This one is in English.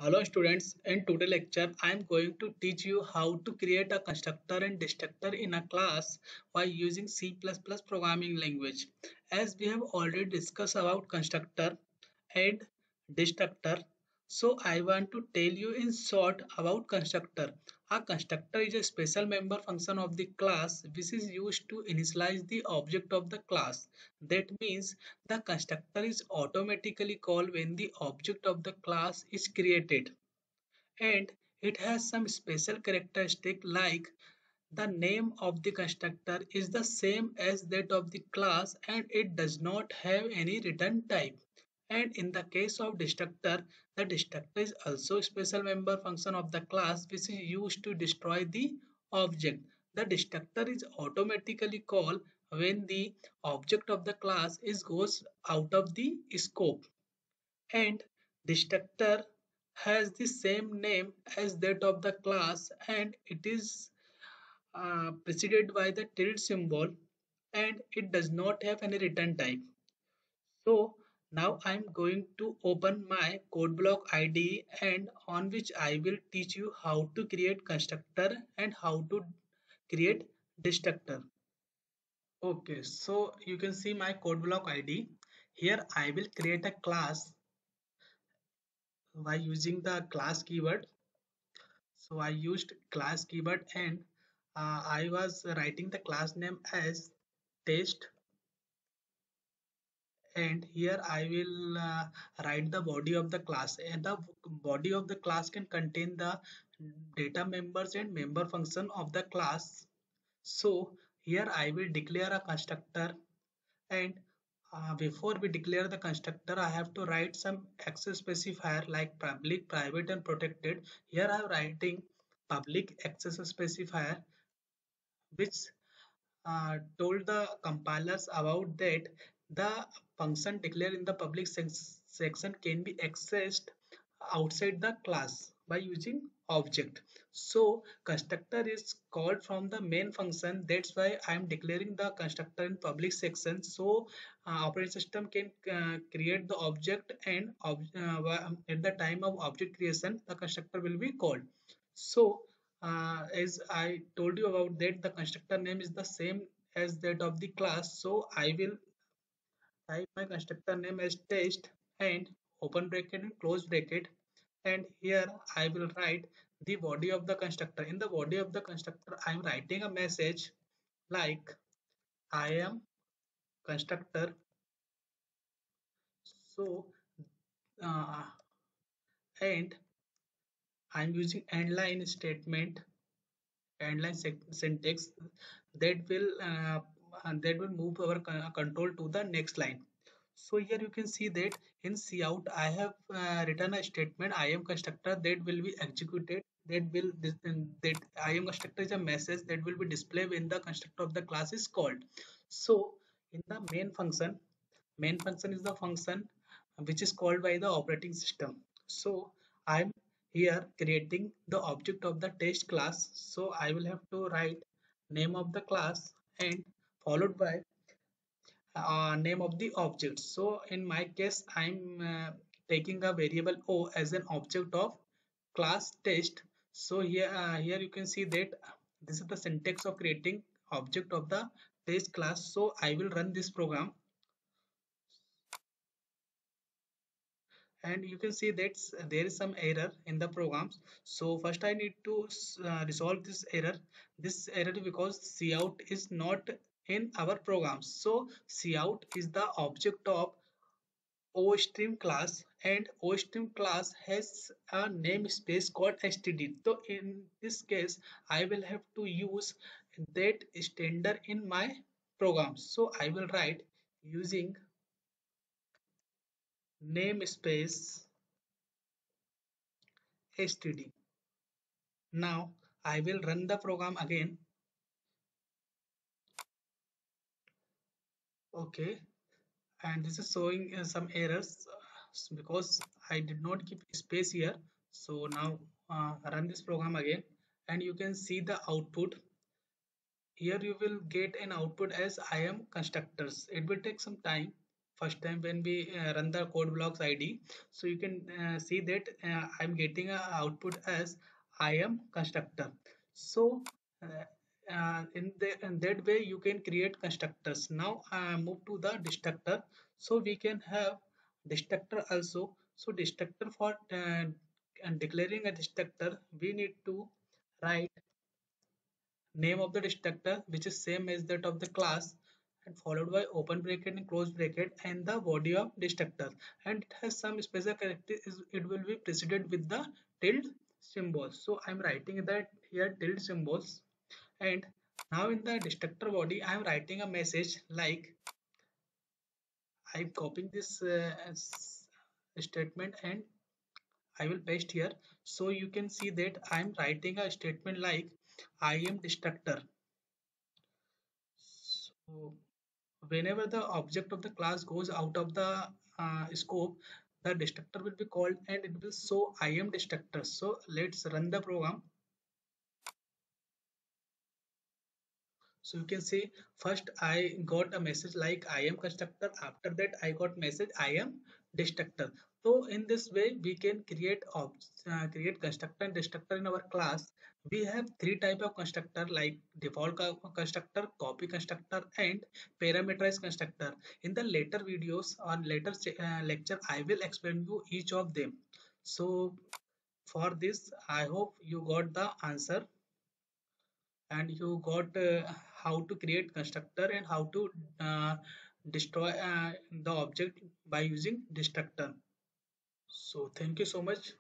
Hello students, in today's lecture I am going to teach you how to create a constructor and destructor in a class by using C++ programming language. As we have already discussed about constructor and destructor, so I want to tell you in short about constructor. A constructor is a special member function of the class which is used to initialize the object of the class. That means the constructor is automatically called when the object of the class is created, and it has some special characteristic like the name of the constructor is the same as that of the class and it does not have any return type. And in the case of destructor, the destructor is also a special member function of the class which is used to destroy the object. The destructor is automatically called when the object of the class is goes out of the scope, and destructor has the same name as that of the class and it is preceded by the tilde symbol, and it does not have any return type. So now I'm going to open my code block IDE and on which I will teach you how to create constructor and how to create destructor. Okay, so you can see my code block ID. Here I will create a class by using the class keyword. So I used class keyword and I was writing the class name as test, and here I will write the body of the class, and the body of the class can contain the data members and member function of the class. So here I will declare a constructor, and before we declare the constructor I have to write some access specifier like public, private and protected. Here I am writing public access specifier which told the compilers about that the function declared in the public section can be accessed outside the class by using object. So constructor is called from the main function, that's why I am declaring the constructor in public section. So operating system can create the object, and at the time of object creation the constructor will be called. So as I told you about that, the constructor name is the same as that of the class. So I will type my constructor name as test and open bracket and close bracket. And here I will write the body of the constructor. In the body of the constructor, I am writing a message like I am constructor. So uh, and I'm using end line statement, end line syntax that will move our control to the next line. So here you can see that in cout I have written a statement I am constructor that will be executed, that I am constructor is a message that will be displayed when the constructor of the class is called. So in the main function is the function which is called by the operating system. So I'm here creating the object of the test class. So I will have to write name of the class and followed by name of the object. So in my case, I'm taking a variable o as an object of class test. So here you can see that this is the syntax of creating object of the test class. So I will run this program, and you can see that there is some error in the programs. So first I need to resolve this error. This error because cout is not in our program. So cout is the object of OStream class, and OStream class has a namespace called std. So in this case I will have to use that standard in my program. So I will write using namespace std. Now I will run the program again. Okay, and this is showing some errors because I did not keep space here. So now run this program again, and you can see the output. Here you will get an output as I am constructors. It will take some time. first time when we run the code blocks id, so you can see that I'm getting a output as I am constructor. So uh, in that way you can create constructors. Now move to the destructor. So we can have destructor also. So destructor for and declaring a destructor, we need to write name of the destructor which is same as that of the class, and followed by open bracket and close bracket and the body of destructor, and it has some special characteristics. It will be preceded with the tilde symbol. So I'm writing that here tilde symbols. And now in the destructor body I'm writing a message like, I'm copying this statement and I will paste here. So you can see that I'm writing a statement like I am destructor. So whenever the object of the class goes out of the scope, the destructor will be called and it will show I am destructor. So let's run the program. So you can see first I got a message like I am constructor. After that I got message I am destructor. So in this way we can create constructor and destructor in our class. We have three type of constructor like default constructor, copy constructor, and parameterized constructor. In the later videos or later lecture I will explain you each of them. So for this I hope you got the answer and you got how to create constructor and how to destroy the object by using destructor. So thank you so much.